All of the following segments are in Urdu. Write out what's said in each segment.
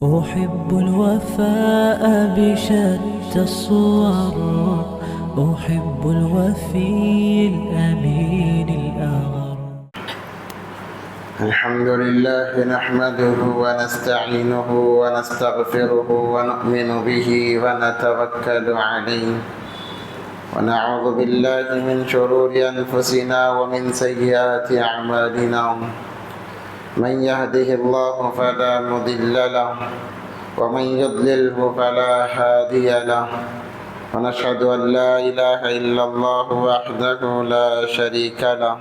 أحب الوفاء بشتى الصور، أحب الوفي الأمين الأغر. الحمد لله نحمده ونستعينه ونستغفره ونؤمن به ونتوكل عليه، ونعوذ بالله من شرور أنفسنا ومن سيئات أعمالنا. من يهده الله فلا مضل له ومن يضلله فلا هادي له، ونشهد أن لا إله إلا الله وحده لا شريك له،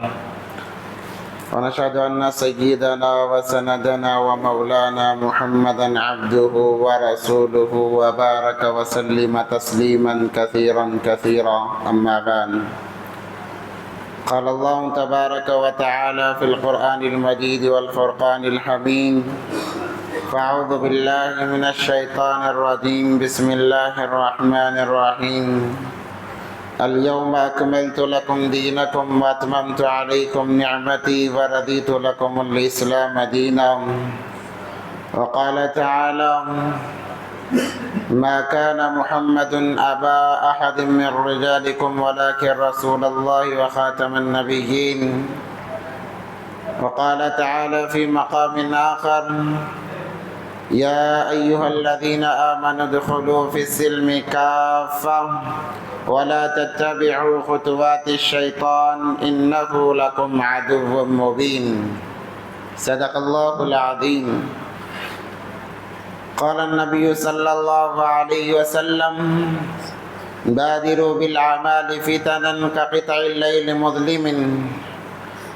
ونشهد أن سيدنا وسندنا ومولانا محمدا عبده ورسوله، وبارك وسلم تسليما كثيرا كثيرا. أما بعد، قال الله تبارك وتعالى في القرآن المجيد والفرقان الحميد: فأعوذ بالله من الشيطان الرجيم، بسم الله الرحمن الرحيم. اليوم أكملت لكم دينكم وأتممت عليكم نعمتي ورضيت لكم الإسلام دينا. وقال تعالى: ما كان محمد أبا أحد من رجالكم ولكن رسول الله وخاتم النبيين. وقال تعالى في مقام آخر: يا أيها الذين آمنوا ادخلوا في السلم كافة ولا تتبعوا خطوات الشيطان إنه لكم عدو مبين. صدق الله العظيم. قال النبي صلى الله عليه وسلم: بادروا بالأعمال فتنا كقطع الليل مظلم،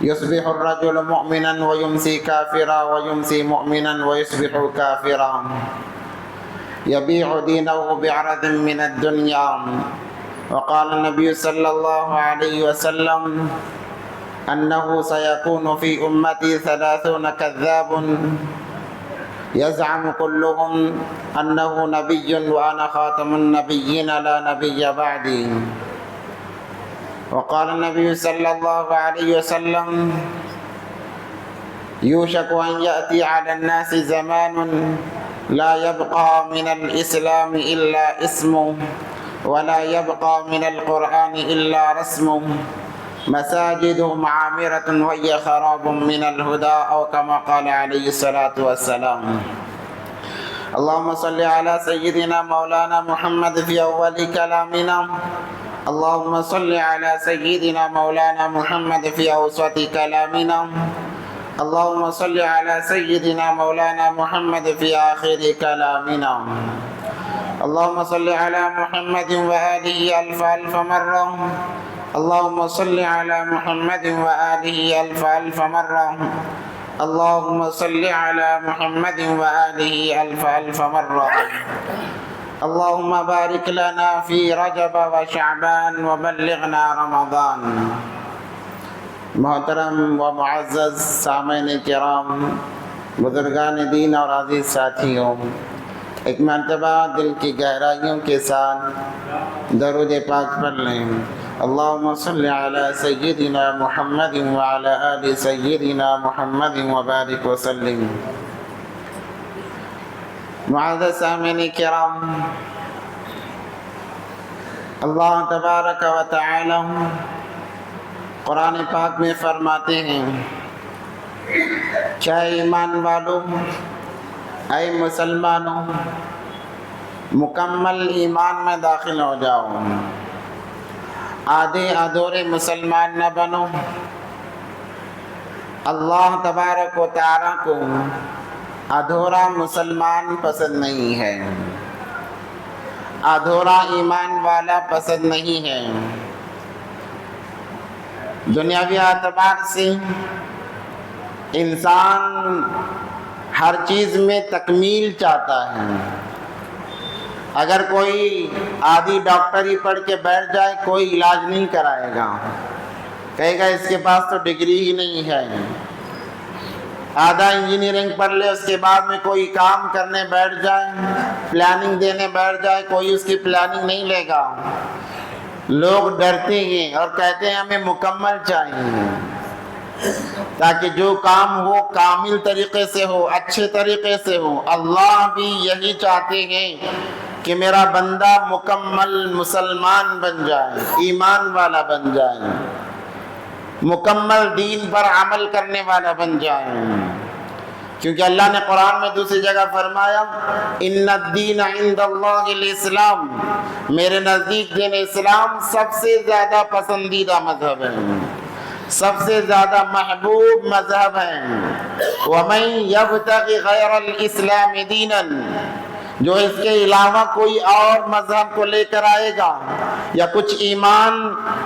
يصبح الرجل مؤمنا ويمسي كافرا ويمسي مؤمنا ويصبح كافرا، يبيع دينه بعرض من الدنيا. وقال النبي صلى الله عليه وسلم: أنه سيكون في أمتي 30 كذاب يزعم كلهم أنه نبي وأنا خاتم النبيين لا نبي بعدي. وقال النبي صلى الله عليه وسلم: يوشك أن يأتي على الناس زمان لا يبقى من الإسلام إلا اسمه ولا يبقى من القرآن إلا رسمه، مساجدهم عامرة وهي خراب من الهدى، أو كما قال عليه الصلاة والسلام. اللهم صل على سيدنا مولانا محمد في أول كلامنا، اللهم صل على سيدنا مولانا محمد في أوسط كلامنا، اللهم صل على سيدنا مولانا محمد في آخر كلامنا. اللهم صل على محمد وآله ألف ألف مرة، اللهم صل على محمد وآله ألف ألف مرة، اللهم صل على محمد وآله ألف ألف مرة. اللهم بارك لنا في رجب وشعبان وبلغنا رمضان. محترم و معزز سامعین کرام، بزرگان دین اور عزیز ساتھیوں، ایک مرتبہ دل کی گہرائیوں کے ساتھ درود پاک پڑھ لیں. اللهم صل على سيدنا محمد وعلى آل سيدنا محمد وبارك وسلم. معزز سامعین کرام، اللہ تبارک و تعالی قرآن پاک میں فرماتے ہیں: کیا ایمان والوں، اے مسلمانوں، مکمل ایمان میں داخل ہو جاؤ، آدھے ادھورے مسلمان نہ بنو. اللہ تبارک و تعالی کو ادھورا مسلمان پسند نہیں ہے، ادھورا ایمان والا پسند نہیں ہے. دنیاوی اعتبار سے انسان ہر چیز میں تکمیل چاہتا ہے. اگر کوئی آدھی ڈاکٹری پڑھ کے بیٹھ جائے، کوئی علاج نہیں کرائے گا، کہے گا اس کے پاس تو ڈگری ہی نہیں ہے. آدھا انجینئرنگ پڑھ لے، اس کے بعد میں کوئی کام کرنے بیٹھ جائے، پلاننگ دینے بیٹھ جائے، کوئی اس کی پلاننگ نہیں لے گا. لوگ ڈرتے ہیں اور کہتے ہیں ہمیں مکمل چاہیے. تاکہ جو کام ہو کامل طریقے سے ہو، اچھے طریقے سے ہو۔ اللہ بھی یہی چاہتے ہیں کہ میرا بندہ مکمل مسلمان بن جائے، ایمان والا بن جائے، مکمل دین پر عمل کرنے والا بن جائے۔ کیونکہ اللہ نے قرآن میں دوسری جگہ فرمایا ان الدین عند اللہ الاسلام، میرے نزدیک دین اسلام سب سے زیادہ پسندیدہ مذہب ہے، سب سے زیادہ محبوب مذہب ہے۔ وَمَن يَبْتَغِ غَيْرَ الْإِسْلَامِ دِينًا، جو اس کے علاوہ کوئی اور مذہب کو لے کر آئے گا، یا کچھ ایمان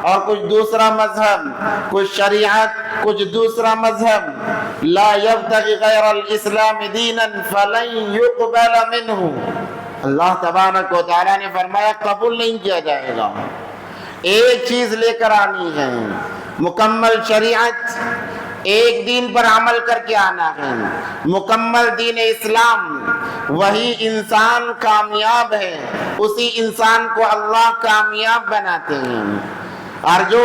اور کچھ دوسرا مذہب، کچھ شریعت کچھ دوسرا مذہب، لا يبتغي غیر الاسلام دینا فلن يقبل منہ، اللہ تبارک و تعالیٰ نے فرمایا قبول نہیں کیا جائے گا۔ ایک چیز لے کر آنی ہے، مکمل شریعت، ایک دین پر عمل کر کے آنا ہے، مکمل دین اسلام، وہی انسان کامیاب ہے، اسی انسان کو اللہ کامیاب بناتے ہیں۔ اور جو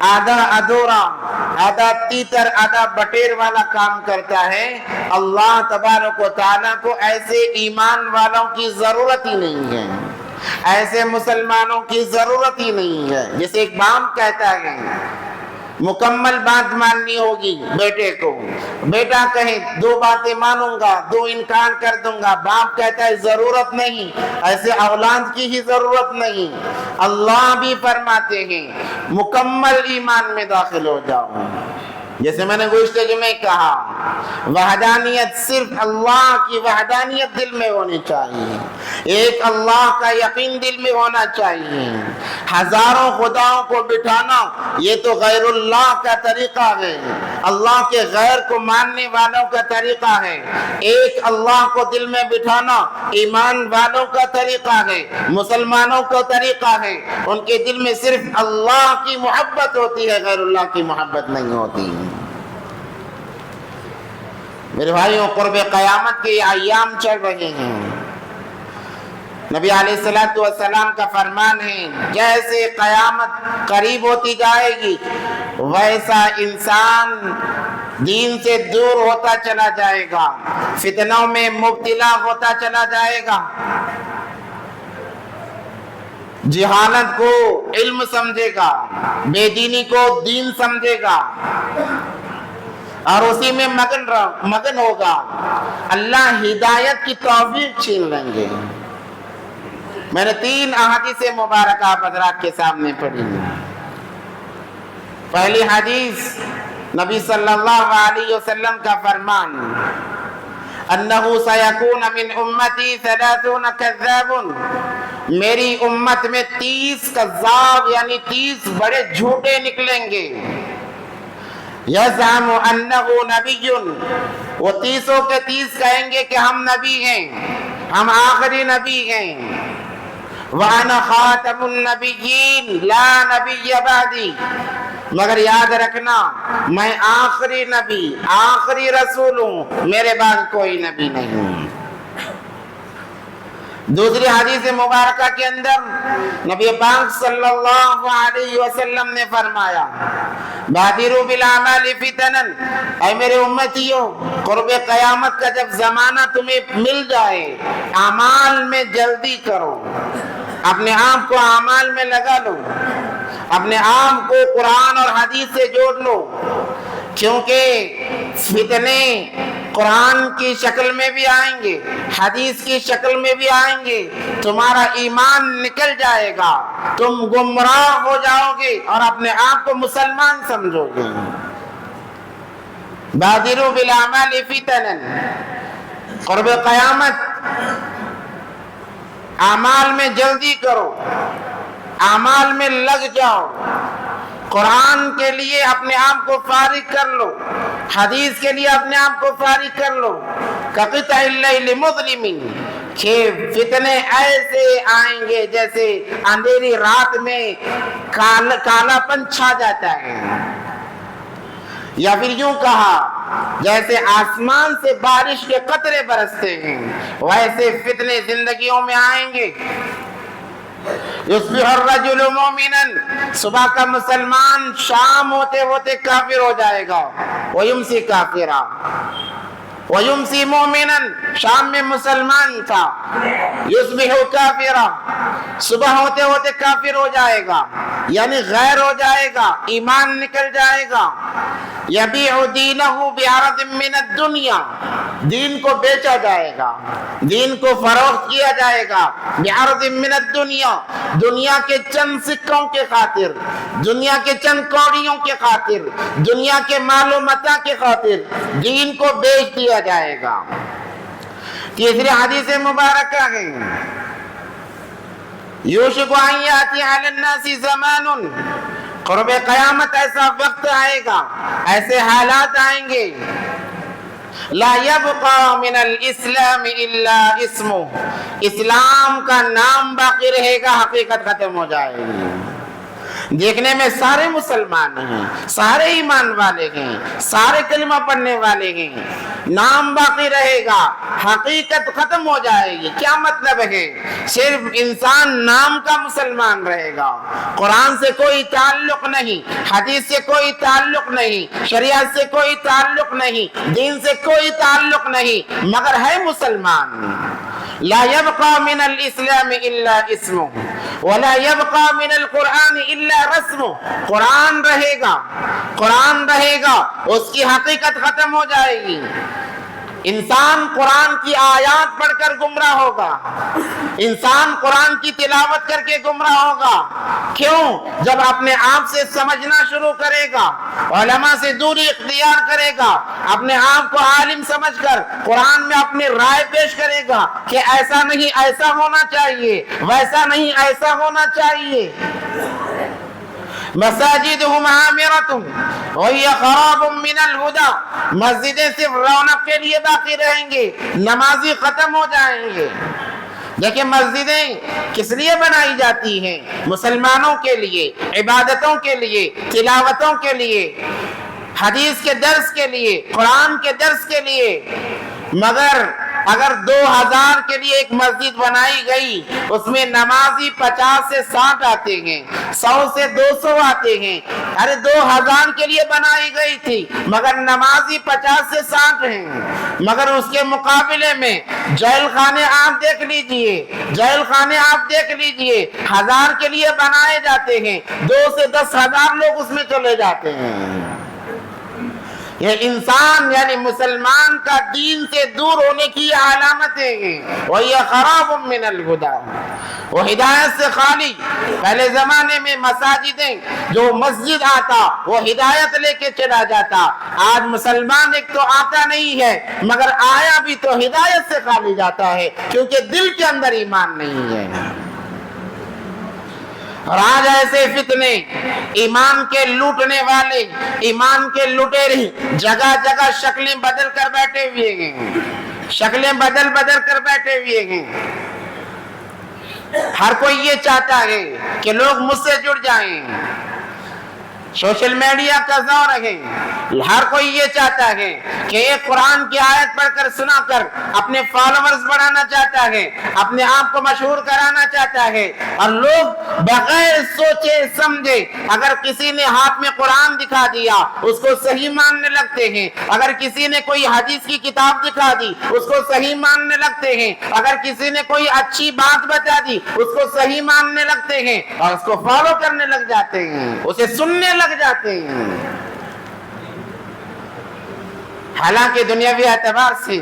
آدھا ادھورا، آدھا تیتر آدھا بٹیر والا کام کرتا ہے، اللہ تبارک و تعالیٰ کو ایسے ایمان والوں کی ضرورت ہی نہیں ہے، ایسے مسلمانوں کی ضرورت ہی نہیں ہے۔ جیسے ایک باپ کہتا ہے مکمل بات ماننی ہوگی بیٹے کو، بیٹا کہے 2 باتیں مانوں گا 2 انکار کر دوں گا، باپ کہتا ہے ضرورت نہیں، ایسے اولاد کی ہی ضرورت نہیں۔ اللہ بھی فرماتے ہیں مکمل ایمان میں داخل ہو جاؤ۔ جیسے میں نے گزشتہ جمعے کہا، وحدانیت صرف اللہ کی وحدانیت دل میں ہونی چاہیے، ایک اللہ کا یقین دل میں ہونا چاہیے۔ ہزاروں خداؤں کو بٹھانا یہ تو غیر اللہ کا طریقہ ہے، اللہ کے غیر کو ماننے والوں کا طریقہ ہے۔ ایک اللہ کو دل میں بٹھانا ایمان والوں کا طریقہ ہے، مسلمانوں کا طریقہ ہے۔ ان کے دل میں صرف اللہ کی محبت ہوتی ہے، غیر اللہ کی محبت نہیں ہوتی۔ میرے بھائیوں، قرب قیامت کے ایام چل رہے ہیں۔ نبی علیہ السلام کا فرمان ہے جیسے قیامت قریب ہوتی جائے گی ویسا انسان دین سے دور ہوتا چلا جائے گا، فتنوں میں مبتلا ہوتا چلا جائے گا، جہالت کو علم سمجھے گا، بے دینی کو دین سمجھے گا اور اسی میں مگن ہوگا۔ اللہ ہدایت کی توفیق چھین لیں گے۔ میں نے 3 احادیث مبارکہ آپ حضرات کے سامنے پڑھی۔ پہلی حدیث نبی صلی اللہ علیہ وسلم کا فرمان، انہو سیکون من امتی 30 کذاب، میری امت میں 30 کذاب یعنی 30 بڑے جھوٹے نکلیں گے۔ یزعم انہو نبی، وہ 30 کے 30 کہیں گے کہ ہم نبی ہیں، ہم آخری نبی ہیں۔ وَأَنَا خَاتَمُ النَّبِيِّينَ لَا نَبِيَّ بَعْدِي، مگر یاد رکھنا میں آخری نبی آخری رسول ہوں، میرے بعد کوئی نبی نہیں۔ دوسری حدیث مبارکہ کے اندر نبی پاک صلی اللہ علیہ وسلم نے فرمایا، بادروا بالاعمال فتنا، اے میرے امتیوں قرب قیامت کا جب زمانہ تمہیں مل جائے اعمال میں جلدی کرو، اپنے آپ کو اعمال میں لگا لو، اپنے آپ کو قرآن اور حدیث سے جوڑ لو، کیونکہ فتنے قرآن کی شکل میں بھی آئیں گے، حدیث کی شکل میں بھی آئیں گے، تمہارا ایمان نکل جائے گا، تم گمراہ ہو جاؤ گے اور اپنے آپ کو مسلمان سمجھو گے۔ بادروا بالاعمال فتنا، قرب قیامت اعمال میں جلدی کرو، اعمال میں لگ جاؤ، قرآن کے لیے اپنے آپ کو فارغ کر لو، حدیث کے لیے اپنے آپ کو فارغ کر لو۔ کقطع اللیل مظلم، کہ فتنے ایسے آئیں گے جیسے اندھیری رات میں کالا پن چھا جاتا ہے، یا پھر یوں کہا جیسے آسمان سے بارش کے قطرے برستے ہیں، ویسے فتنے زندگیوں میں آئیں گے۔ یصبح الرجل مومنا، صبح کا مسلمان شام ہوتے ہوتے کافر ہو جائے گا، ویمسی کافرا، ویمسی مومنا، شام میں مسلمان تھا، یصبح کافرا، صبح ہوتے ہوتے کافر ہو جائے گا، یعنی غیر ہو جائے گا، ایمان نکل جائے گا۔ یبیع دینہ بعرض من الدنیا، دین کو بیچا جائے گا، دین کو فروخت کیا جائے گا، بعرض من الدنیا، دنیا کے چند سکوں کے خاطر، دنیا کے چند کوڑیوں کے خاطر، دنیا کے مال و متاع کے خاطر دین کو بیچ دیا جائے گا۔ تیسری حدیث مبارکہ ہے، یوشک ان یاتی علی الناس زمان، قرب قیامت ایسا وقت آئے گا، ایسے حالات آئیں گے، لا یبقى من الاسلام الا اسمہ، اسلام کا نام باقی رہے گا، حقیقت ختم ہو جائے گی۔ دیکھنے میں سارے مسلمان ہیں، سارے ایمان والے ہیں، سارے کلمہ پڑھنے والے ہیں، نام باقی رہے گا، حقیقت ختم ہو جائے گی۔ کیا مطلب ہے؟ صرف انسان نام کا مسلمان رہے گا، قرآن سے کوئی تعلق نہیں، حدیث سے کوئی تعلق نہیں، شریعت سے کوئی تعلق نہیں، دین سے کوئی تعلق نہیں، مگر ہے مسلمان۔ لا يبقى من الاسلام الا اسمه ولا يبقى من القرآن الا رسمه، قرآن رہے گا، قرآن رہے گا، اس کی حقیقت ختم ہو جائے گی۔ انسان قرآن کی آیات پڑھ کر گمراہ ہوگا، انسان قرآن کی تلاوت کر کے گمراہ ہوگا۔ کیوں؟ جب اپنے آپ سے سمجھنا شروع کرے گا، علماء سے دوری اختیار کرے گا، اپنے آپ کو عالم سمجھ کر قرآن میں اپنی رائے پیش کرے گا کہ ایسا نہیں ایسا ہونا چاہیے، ویسا نہیں ایسا ہونا چاہیے۔ مساجدہم عامرۃ وہی خراب من الہدی، مسجدیں صرف رونق کے لیے باقی رہیں گے، نمازی ختم ہو جائیں گے۔ دیکھیں مسجدیں کس لیے بنائی جاتی ہیں؟ مسلمانوں کے لیے، عبادتوں کے لیے، تلاوتوں کے لیے، حدیث کے درس کے لیے، قرآن کے درس کے لیے۔ مگر اگر 2000 کے لیے ایک مسجد بنائی گئی، اس میں نمازی 50 سے 60 آتے ہیں، 100 سے 200 آتے ہیں، ارے 2000 کے لیے بنائی گئی تھی مگر نمازی 50 سے 60 ہیں۔ مگر اس کے مقابلے میں جیل خانے آپ دیکھ لیجئے، جیل خانے آپ دیکھ لیجئے، 1000 کے لیے بنائے جاتے ہیں، 2 سے 10,000 لوگ اس میں چلے جاتے ہیں۔ یہ انسان یعنی مسلمان کا دین سے دور ہونے کی علامتیں ہیں۔ وَهِيَ خَرَابٌ مِّنَ الْهُدَىٰ، وہ ہدایت سے خالی۔ پہلے زمانے میں مساجدیں، جو مسجد آتا وہ ہدایت لے کے چلا جاتا، آج مسلمان ایک تو آتا نہیں ہے مگر آیا بھی تو ہدایت سے خالی جاتا ہے، کیونکہ دل کے اندر ایمان نہیں ہے۔ اور آج ایسے فتنے، ایمان کے لوٹنے والے، ایمان کے لٹیرے جگہ جگہ شکلیں بدل کر بیٹھے ہوئے ہیں، شکلیں بدل بدل کر بیٹھے ہوئے ہیں۔ ہر کوئی یہ چاہتا ہے کہ لوگ مجھ سے جڑ جائیں، سوشل میڈیا کا دور ہے، ہر کوئی یہ چاہتا ہے کہ ایک قرآن کی آیت پڑھ کر سنا کر اپنے فالوورز بڑھانا چاہتا ہے، اپنے آپ کو مشہور کرانا چاہتا ہے۔ اور لوگ بغیر سوچے سمجھے اگر کسی نے ہاتھ میں قرآن دکھا دیا اس کو صحیح ماننے لگتے ہیں، اگر کسی نے کوئی حدیث کی کتاب دکھا دی اس کو صحیح ماننے لگتے ہیں، اگر کسی نے کوئی اچھی بات بتا دی اس کو صحیح ماننے لگتے ہیں اور اس کو فالو کرنے لگ جاتے ہیں، اسے سننے لگ جاتے ہیں۔ حالانکہ دنیاوی اعتبار سے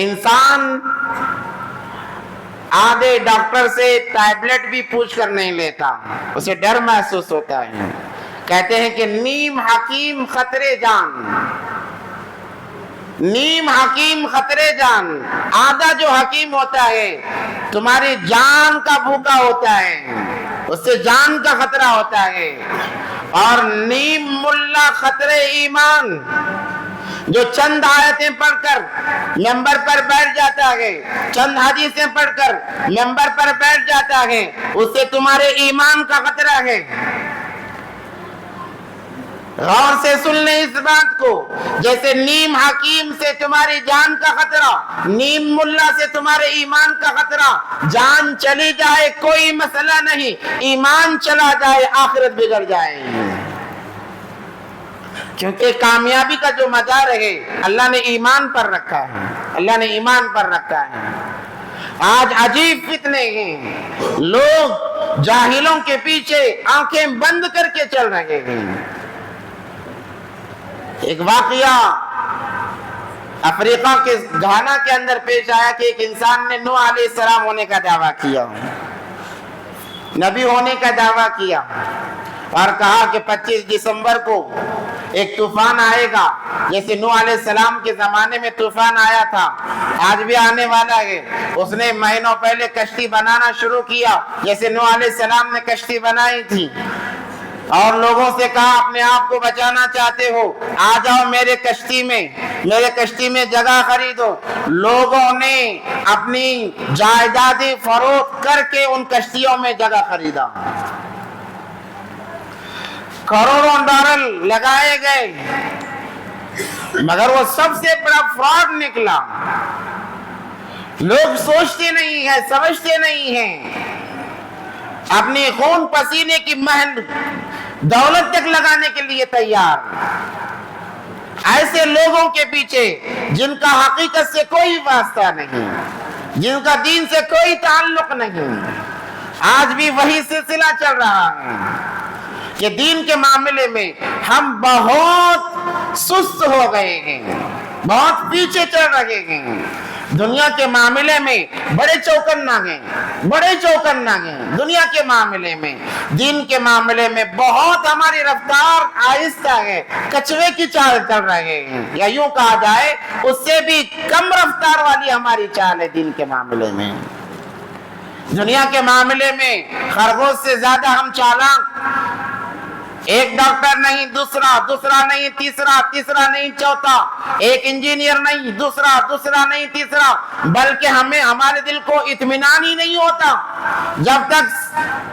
انسان آدھے ڈاکٹر سے ٹیبلٹ بھی پوچھ کر نہیں لیتا، اسے ڈر محسوس ہوتا ہے۔ کہتے ہیں کہ نیم حکیم خطرے جان، نیم حکیم خطرے جان، آدھا جو حکیم ہوتا ہے تمہاری جان کا بھوکا ہوتا ہے، اس سے جان کا خطرہ ہوتا ہے۔ اور نیم ملا خطرے ایمان، جو چند آیتیں پڑھ کر ممبر پر بیٹھ جاتا ہے، چند حدیثیں پڑھ کر ممبر پر بیٹھ جاتا ہے، اس سے تمہارے ایمان کا خطرہ ہے۔ غور سے سن لیں اس بات کو، جیسے نیم حکیم سے تمہاری جان کا خطرہ، نیم ملا سے تمہارے ایمان کا خطرہ، جان چلی جائے کوئی مسئلہ نہیں، ایمان چلا جائے آخرت بگڑ جائے، کیونکہ کامیابی کا جو مدار ہے اللہ نے ایمان پر رکھا ہے، اللہ نے ایمان پر رکھا ہے۔ آج عجیب فتنے ہیں، لوگ جاہلوں کے پیچھے آنکھیں بند کر کے چل رہے ہیں۔ ایک واقعہ افریقہ کے گھانا کے اندر پیش آیا کہ ایک انسان نے نوح علیہ السلام ہونے کا دعویٰ کیا، نبی ہونے کا دعویٰ کیا، اور کہا کہ 25 دسمبر کو ایک طوفان آئے گا، جیسے نوح علیہ السلام کے زمانے میں طوفان آیا تھا آج بھی آنے والا ہے۔ اس نے مہینوں پہلے کشتی بنانا شروع کیا، جیسے نوح علیہ السلام نے کشتی بنائی تھی، اور لوگوں سے کہا اپنے آپ کو بچانا چاہتے ہو آ جاؤ میرے کشتی میں جگہ خریدو۔ لوگوں نے اپنی جائیدادیں فروخت کر کے ان کشتیوں میں جگہ خریدا، کروڑوں ڈالر لگائے گئے، مگر وہ سب سے بڑا فراڈ نکلا۔ لوگ سوچتے نہیں ہیں، سمجھتے نہیں ہیں، اپنی خون پسینے کی محنت دولت تک لگانے کے لیے تیار۔ ایسے لوگوں کے پیچھے جن کا حقیقت سے کوئی واسطہ نہیں، جن کا دین سے کوئی تعلق نہیں، آج بھی وہی سلسلہ چل رہا ہے کہ دین کے معاملے میں ہم بہت سست ہو گئے ہیں، بہت پیچھے چل رہے ہیں، دنیا کے معاملے میں بڑے چوکنا ہیں، دنیا کے معاملے میں، دین کے معاملے میں بہت ہماری رفتار آہستہ ہے، کچھوے کی چال چل رہے ہیں، یا یوں کہا جائے اس سے بھی کم رفتار والی ہماری چال ہے دین کے معاملے میں۔ دنیا کے معاملے میں خرگوش سے زیادہ ہم چالاک، ایک ڈاکٹر نہیں دوسرا نہیں تیسرا نہیں چوتھا، ایک انجینئر نہیں دوسرا نہیں تیسرا، بلکہ ہمارے دل کو اطمینان ہی نہیں ہوتا جب تک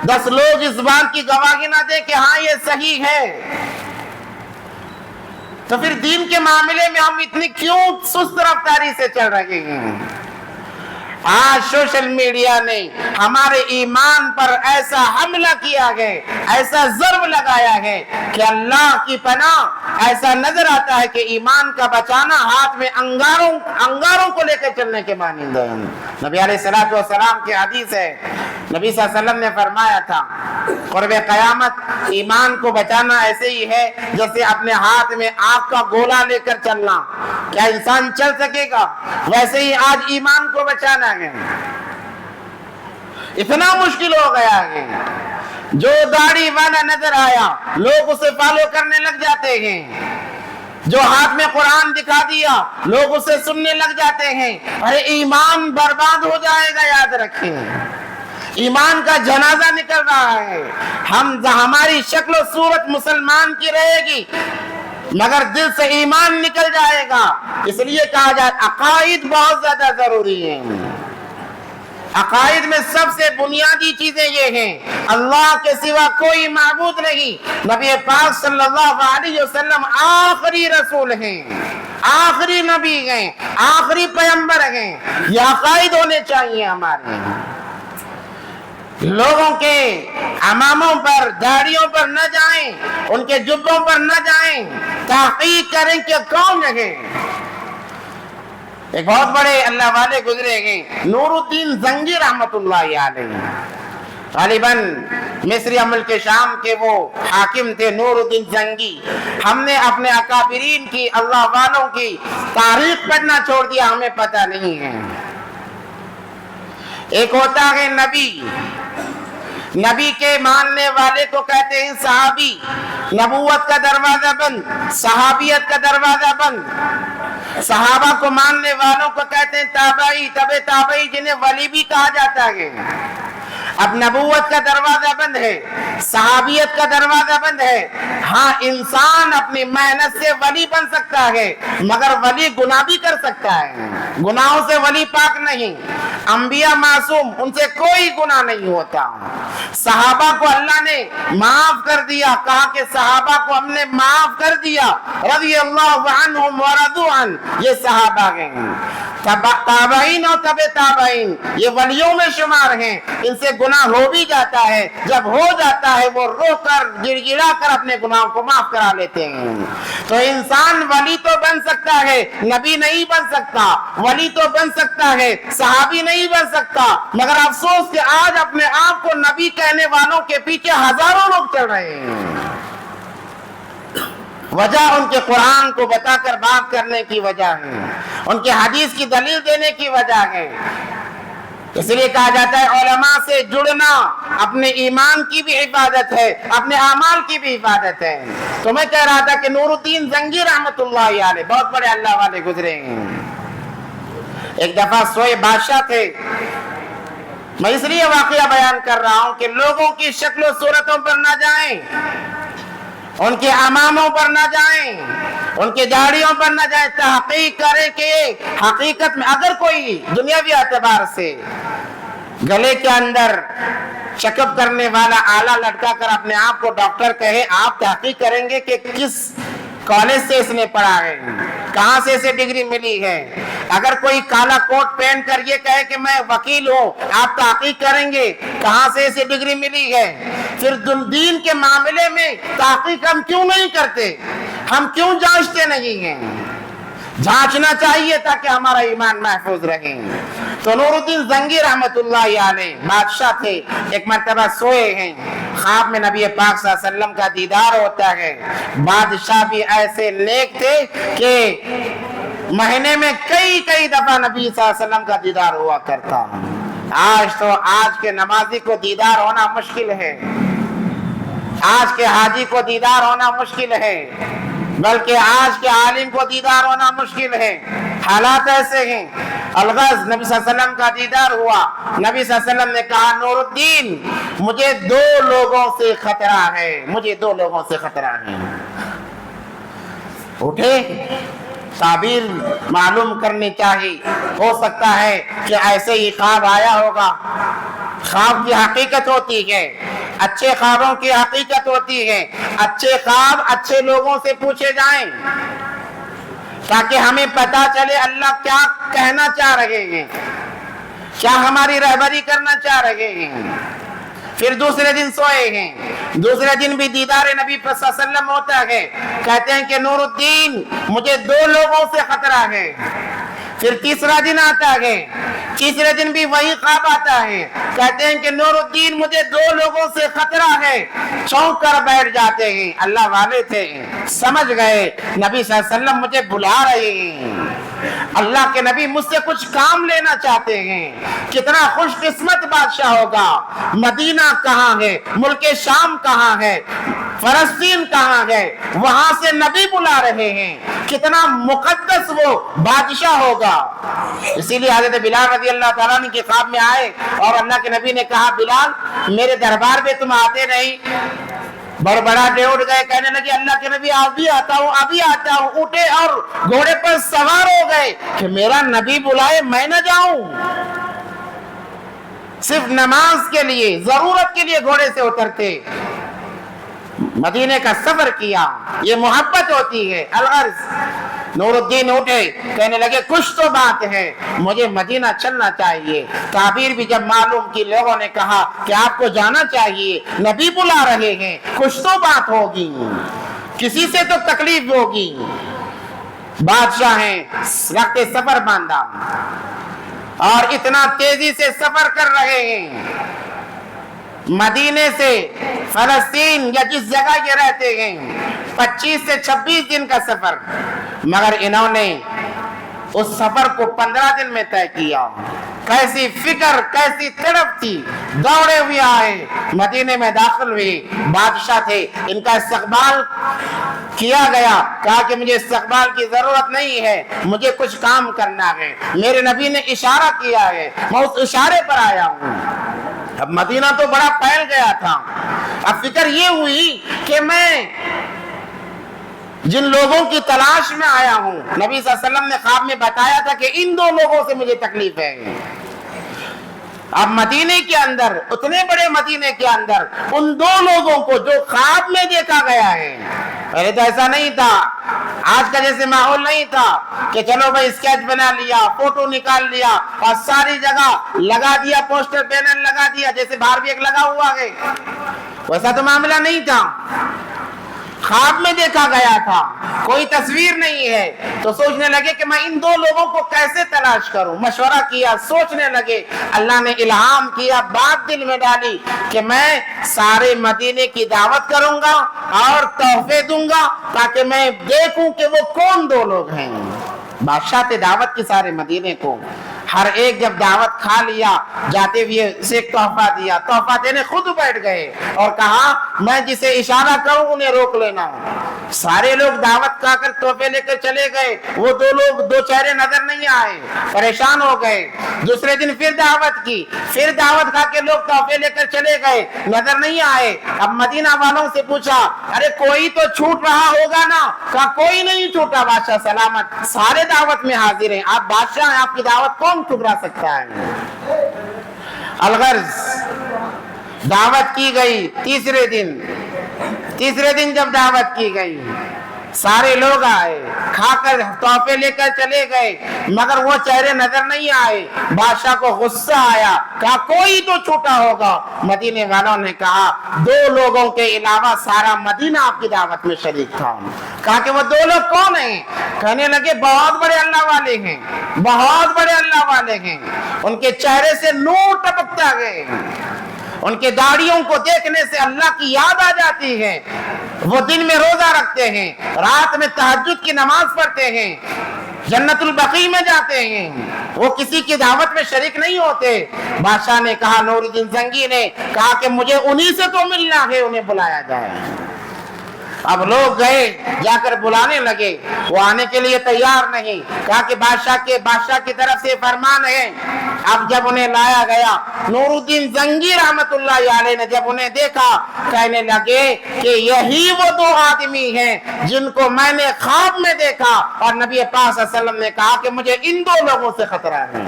10 لوگ اس بات کی گواہی نہ دیں کہ ہاں یہ صحیح ہے۔ تو پھر دین کے معاملے میں ہم اتنی کیوں سست رفتاری سے چل رہے ہیں؟ آج سوشل میڈیا نے ہمارے ایمان پر ایسا حملہ کیا ہے، ایسا ضرب لگایا ہے کہ اللہ کی پناہ ایسا نظر آتا ہے کہ ایمان کا بچانا ہاتھ میں انگاروں کو لے کر چلنے کے مانند ہے۔ نبی علیہ الصلوۃ والسلام کی حدیث ہے، نبی صلی اللہ علیہ وسلم نے فرمایا تھا قرب قیامت ایمان کو بچانا ایسے ہی ہے جیسے اپنے ہاتھ میں آگ کا گولا لے کر چلنا۔ کیا انسان چل سکے گا؟ ویسے ہی آج ایمان کو بچانا ہے، اتنا مشکل ہو گیا ہے۔ جو داڑھی والا نظر آیا لوگ اسے فالو کرنے لگ جاتے ہیں، جو ہاتھ میں قرآن دکھا دیا لوگ اسے سننے لگ جاتے ہیں۔ ارے ایمان برباد ہو جائے گا، یاد رکھیں، ایمان کا جنازہ نکل رہا ہے۔ ہماری شکل و صورت مسلمان کی رہے گی مگر دل سے ایمان نکل جائے گا۔ اس لیے کہا جائے عقائد بہت زیادہ ضروری ہیں۔ عقائد میں سب سے بنیادی چیزیں یہ ہیں، اللہ کے سوا کوئی معبود نہیں، نبی پاک صلی اللہ علیہ وسلم آخری رسول ہیں، آخری نبی ہیں، آخری پیغمبر ہیں۔ یہ عقائد ہونے چاہیے ہمارے۔ لوگوں کے اماموں پر داڑھیوں پر نہ جائیں، ان کے جبوں پر نہ جائیں، تحقیق کریں کہ کون ہے۔ ایک بہت بڑے اللہ والے گزرے ہیں، نور الدین زنگی رحمت اللہ علیہ، غالباً مصری ملک شام کے وہ حاکم تھے نور الدین زنگی۔ ہم نے اپنے اکابرین کی، اللہ والوں کی تاریخ پڑھنا چھوڑ دیا، ہمیں پتہ نہیں ہے۔ ایک ہوتا ہے نبی کے ماننے والے کو کہتے ہیں صحابی، نبوت کا دروازہ بند، صحابیت کا دروازہ بند۔ صحابہ کو ماننے والوں کو کہتے ہیں تابعی، تبع تابعی جنہیں ولی بھی کہا جاتا ہے۔ اب نبوت کا دروازہ بند ہے، صحابیت کا دروازہ بند ہے، ہاں انسان اپنی محنت سے ولی بن سکتا ہے، مگر ولی گناہ بھی کر سکتا ہے، گناہوں سے ولی پاک نہیں۔ انبیاء معصوم، ان سے کوئی گناہ نہیں ہوتا۔ صحابہ کو اللہ نے معاف کر دیا، کہا کہ صحابہ کو ہم نے معاف کر دیا، رضی اللہ عنہم ورضوا عنہ، یہ صحابہ ہیں۔ تابعین اور تبع تابعین یہ ولیوں میں شمار ہیں، ان سے گناہ ہو بھی جاتا ہے، جب ہو جاتا ہے وہ رو کر گڑ گڑا کر اپنے گناہوں کو معاف کرا لیتے ہیں۔ تو انسان ولی تو بن سکتا ہے، نبی نہیں بن سکتا، ولی تو بن سکتا ہے، صحابی نہیں بن سکتا، مگر افسوس کہ آج اپنے آپ کو نبی کہنے والوں کے پیچھے ہزاروں لوگ چل رہے ہیں۔ وجہ ان کے قرآن کو بتا کر بات کرنے کی وجہ ہے، ان کے حدیث کی دلیل دینے کی وجہ ہے۔ اس لیے کہا جاتا ہے علماء سے جڑنا اپنے ایمان کی بھی حفاظت ہے، اپنے اعمال کی بھی حفاظت ہے۔ تو میں کہہ رہا تھا کہ نور الدین زنگی رحمت اللہ علیہ بہت بڑے اللہ والے گزرے ہیں۔ ایک دفعہ سوئے بادشاہ تھے، میں اس لیے واقعہ بیان کر رہا ہوں کہ لوگوں کی شکل و صورتوں پر نہ جائیں، ان کے اماموں پر نہ جائیں، ان کے داڑھیوں پر نہ جائیں، تحقیق کریں کہ حقیقت میں اگر کوئی دنیاوی اعتبار سے گلے کے اندر چیک اپ کرنے والا آلہ لٹکا کر اپنے آپ کو ڈاکٹر کہے، آپ تحقیق کریں گے کہ کس کالج سے اس نے پڑھا ہے، کہاں سے اسے ڈگری ملی ہے۔ اگر کوئی کالا کوٹ پہن کر یہ کہے کہ میں وکیل ہوں، آپ تحقیق کریں گے کہاں سے اسے ڈگری ملی ہے۔ پھر دین کے معاملے میں تحقیق ہم کیوں نہیں کرتے، ہم کیوں جانچتے نہیں ہیں؟ جانچنا چاہیے تاکہ ہمارا ایمان محفوظ رہے۔ تو نور الدین زنگی رحمت اللہ علیہ بادشاہ تھے، ایک مرتبہ سوئے ہیں، خواب میں نبی پاک صلی اللہ علیہ وسلم کا دیدار ہوتا ہے۔ بادشاہ بھی ایسے نیک تھے کہ مہینے میں کئی دفعہ نبی صلی اللہ علیہ وسلم کا دیدار ہوا کرتا۔ آج کے نمازی کو دیدار ہونا مشکل ہے، آج کے حاجی کو دیدار ہونا مشکل ہے، بلکہ آج کے عالم کو دیدار ہونا مشکل ہے۔ حالات ایسے ہیں۔ الغرض نبی صلی اللہ علیہ وسلم کا دیدار ہوا، نبی صلی اللہ علیہ وسلم نے کہا نور الدین مجھے 2 لوگوں سے خطرہ ہے، مجھے 2 لوگوں سے خطرہ ہے۔ اٹھے، تعبیر معلوم کرنی چاہیے، ہو سکتا ہے کہ ایسے ہی خواب آیا ہوگا۔ خواب کی حقیقت ہوتی ہے، اچھے خوابوں کی حقیقت ہوتی ہے۔ اچھے خواب اچھے لوگوں سے پوچھے جائیں تاکہ ہمیں پتا چلے اللہ کیا کہنا چاہ رہے ہیں، کیا ہماری رہبری کرنا چاہ رہے ہیں۔ پھر دوسرے دن سوئے ہیں، دوسرے دن بھی دیدار نبی صلی اللہ علیہ وسلم ہوتا ہے، کہتے ہیں کہ نور الدین مجھے 2 لوگوں سے خطرہ ہے۔ پھر تیسرا دن آتا ہے، تیسرے دن بھی وہی خواب آتا ہے، کہتے ہیں کہ نور الدین مجھے 2 لوگوں سے خطرہ ہے۔ چونک کر بیٹھ جاتے ہیں، اللہ والے تھے، سمجھ گئے نبی صلی اللہ علیہ وسلم مجھے بلا رہے ہیں، اللہ کے نبی مجھ سے کچھ کام لینا چاہتے ہیں۔ کتنا خوش قسمت بادشاہ ہوگا، مدینہ کہاں ہے، ملک شام کہاں ہے، فلسطین کہاں ہے، وہاں سے نبی بلا رہے ہیں، کتنا مقدس وہ بادشاہ ہوگا۔ اسی لیے حضرت بلال رضی اللہ تعالیٰ عنہ کے خواب میں آئے اور اللہ کے نبی نے کہا بلال میرے دربار میں تم آتے نہیں، بڑبڑاتے اٹھ گئے، کہنے لگے اللہ کے نبی ابھی آتا ہوں ابھی آتا ہوں۔ اٹھے اور گھوڑے پر سوار ہو گئے کہ میرا نبی بلائے میں نہ جاؤں۔ صرف نماز کے لیے، ضرورت کے لیے گھوڑے سے اترتے، مدینے کا سفر کیا، یہ محبت ہوتی ہے۔ الغرض نور الدین اٹھے، کہنے لگے کچھ تو بات ہے، مجھے مدینہ چلنا چاہیے۔ تعبیر بھی جب معلوم کی، لوگوں نے کہا کہ آپ کو جانا چاہیے، نبی بلا رہے ہیں، کچھ تو بات ہوگی، کسی سے تو تکلیف ہوگی۔ بادشاہ ہیں، رخت سفر باندھا اور اتنا تیزی سے سفر کر رہے ہیں، مدینے سے فلسطین یا جس جگہ یہ رہتے ہیں 25 سے 26 دن کا سفر، مگر انہوں نے اس سفر کو 15 دن میں طے کیا۔ کیسی فکر، کیسی تڑپ تھی، دوڑے ہوئے آئے، مدینے میں داخل ہوئے۔ بادشاہ تھے، ان کا استقبال کیا گیا، کہا کہ مجھے استقبال کی ضرورت نہیں ہے، مجھے کچھ کام کرنا ہے، میرے نبی نے اشارہ کیا ہے، میں اس اشارے پر آیا ہوں۔ اب مدینہ تو بڑا پھیل گیا تھا، اب فکر یہ ہوئی کہ میں جن لوگوں کی تلاش میں آیا ہوں، نبی صلی اللہ علیہ وسلم نے خواب میں بتایا تھا کہ ان دو لوگوں سے مجھے تکلیف ہے۔ اب مدینے کے اندر، اتنے بڑے مدینے کے اندر ان دو لوگوں کو جو خواب میں دیکھا گیا ہے، پہلے تو ایسا نہیں تھا، آج کا جیسے ماحول نہیں تھا کہ چلو بھائی اسکیچ بنا لیا، فوٹو نکال لیا اور ساری جگہ لگا دیا، پوسٹر بینر لگا دیا جیسے باہر بھی ایک لگا ہوا ہے، ویسا تو معاملہ نہیں تھا۔ خواب میں دیکھا گیا تھا، کوئی تصویر نہیں ہے، تو سوچنے لگے کہ میں ان دو لوگوں کو کیسے تلاش کروں، مشورہ کیا، سوچنے لگے، اللہ نے الہام کیا، بات دل میں ڈالی کہ میں سارے مدینے کی دعوت کروں گا اور تحفے دوں گا تاکہ میں دیکھوں کہ وہ کون دو لوگ ہیں۔ بادشاہ نے دعوت کی سارے مدینے کو، ہر ایک جب دعوت کھا لیا، جاتے ہوئے اسے ایک تحفہ دیا، تحفہ دینے خود بیٹھ گئے اور کہا میں جسے اشارہ کروں انہیں روک لینا۔ سارے لوگ دعوت کھا کر تحفے لے کر چلے گئے، وہ دو لوگ، دو چہرے نظر نہیں آئے، پریشان ہو گئے۔ دوسرے دن پھر دعوت کی، پھر دعوت کھا کے لوگ تحفے لے کر چلے گئے، نظر نہیں آئے۔ اب مدینہ والوں سے پوچھا، ارے کوئی تو چھوٹ رہا ہوگا نا؟ کہا کوئی نہیں چھوٹا بادشاہ سلامت، سارے دعوت میں حاضر ہیں، آپ بادشاہ ہیں، آپ کی دعوت کون ٹھکرا سکتا ہے؟ الغرض دعوت کی گئی، تیسرے دن جب دعوت کی گئی، سارے لوگ آئے، کھا کر تحفے لے کر چلے گئے، مگر وہ چہرے نظر نہیں آئے۔ بادشاہ کو غصہ آیا، کہا کوئی تو چھوٹا ہوگا۔ مدینے والوں نے کہا دو لوگوں کے علاوہ سارا مدینہ آپ کی دعوت میں شریک تھا۔ کہا کہ وہ دو لوگ کون ہیں؟ کہنے لگے بہت بڑے اللہ والے ہیں، بہت بڑے اللہ والے ہیں، ان کے چہرے سے نور ٹپکتا ہے، ان کے داڑھیوں کو دیکھنے سے اللہ کی یاد آ جاتی ہے، وہ دن میں روزہ رکھتے ہیں، رات میں تہجد کی نماز پڑھتے ہیں، جنت البقیع میں جاتے ہیں، وہ کسی کی دعوت میں شریک نہیں ہوتے۔ بادشاہ نے کہا، نور الدین زنگی نے کہا کہ مجھے انہی سے تو ملنا ہے، انہیں بلایا جائے۔ اب لوگ گئے، جا کر بلانے لگے، وہ آنے کے لیے تیار نہیں، کہا کہ بادشاہ کی طرف سے فرمان ہے۔ اب جب انہیں لایا گیا، نور الدین زنگی رحمت اللہ علیہ نے جب انہیں دیکھا، کہنے لگے کہ یہی وہ دو آدمی ہیں جن کو میں نے خواب میں دیکھا، اور نبی پاک صلی اللہ علیہ وسلم نے کہا کہ مجھے ان دو لوگوں سے خطرہ ہے۔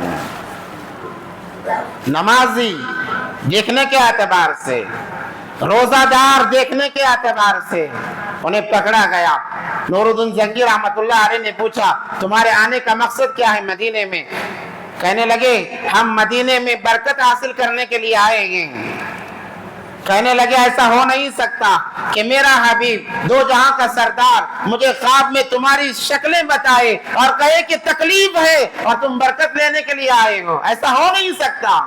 نمازی دیکھنے کے اعتبار سے، روزہ دار دیکھنے کے اعتبار سے انہیں پکڑا گیا۔ نور الدین زنگی رحمت اللہ علیہ نے پوچھا، تمہارے آنے کا مقصد کیا ہے مدینے میں؟ کہنے لگے ہم مدینے میں برکت حاصل کرنے کے لیے آئے ہیں۔ کہنے لگے ایسا ہو نہیں سکتا کہ میرا حبیب دو جہاں کا سردار مجھے خواب میں تمہاری شکلیں بتائے اور کہے کہ تکلیف ہے اور تم برکت لینے کے لیے آئے ہو، ایسا ہو نہیں سکتا۔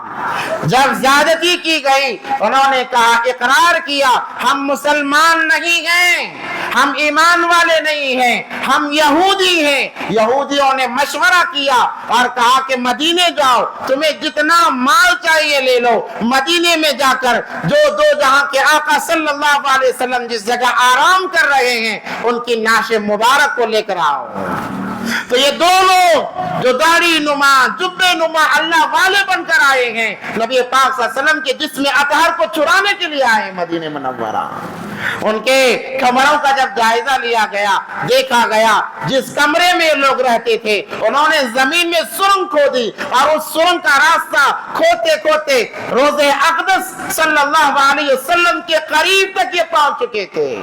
جب زیادتی کی گئی، انہوں نے کہا، اقرار کیا، ہم مسلمان نہیں ہیں، ہم ایمان والے نہیں ہیں، ہم یہودی ہیں۔ یہودیوں نے مشورہ کیا اور کہا کہ مدینے جاؤ، تمہیں جتنا مال چاہیے لے لو، مدینے میں جا کر جو دو جہاں کے آقا صلی اللہ علیہ وسلم جس جگہ آرام کر رہے ہیں ان کی نعش مبارک کو لے کر آؤ۔ تو یہ دو لوگ جو داڑھی نما، جبے نما اللہ والے بن کر آئے ہیں، نبی پاک صلی اللہ علیہ وسلم کے جسم اطہر کو چرانے کے لیے آئے مدینہ منورہ۔ ان کے کمروں کا جب جائزہ لیا گیا، دیکھا گیا جس کمرے میں لوگ رہتے تھے انہوں نے زمین میں سرنگ کھودی اور اس سرنگ کا راستہ کھوتے کھوتے روضہ اقدس صلی اللہ علیہ وسلم کے قریب تک یہ پہنچ چکے تھے۔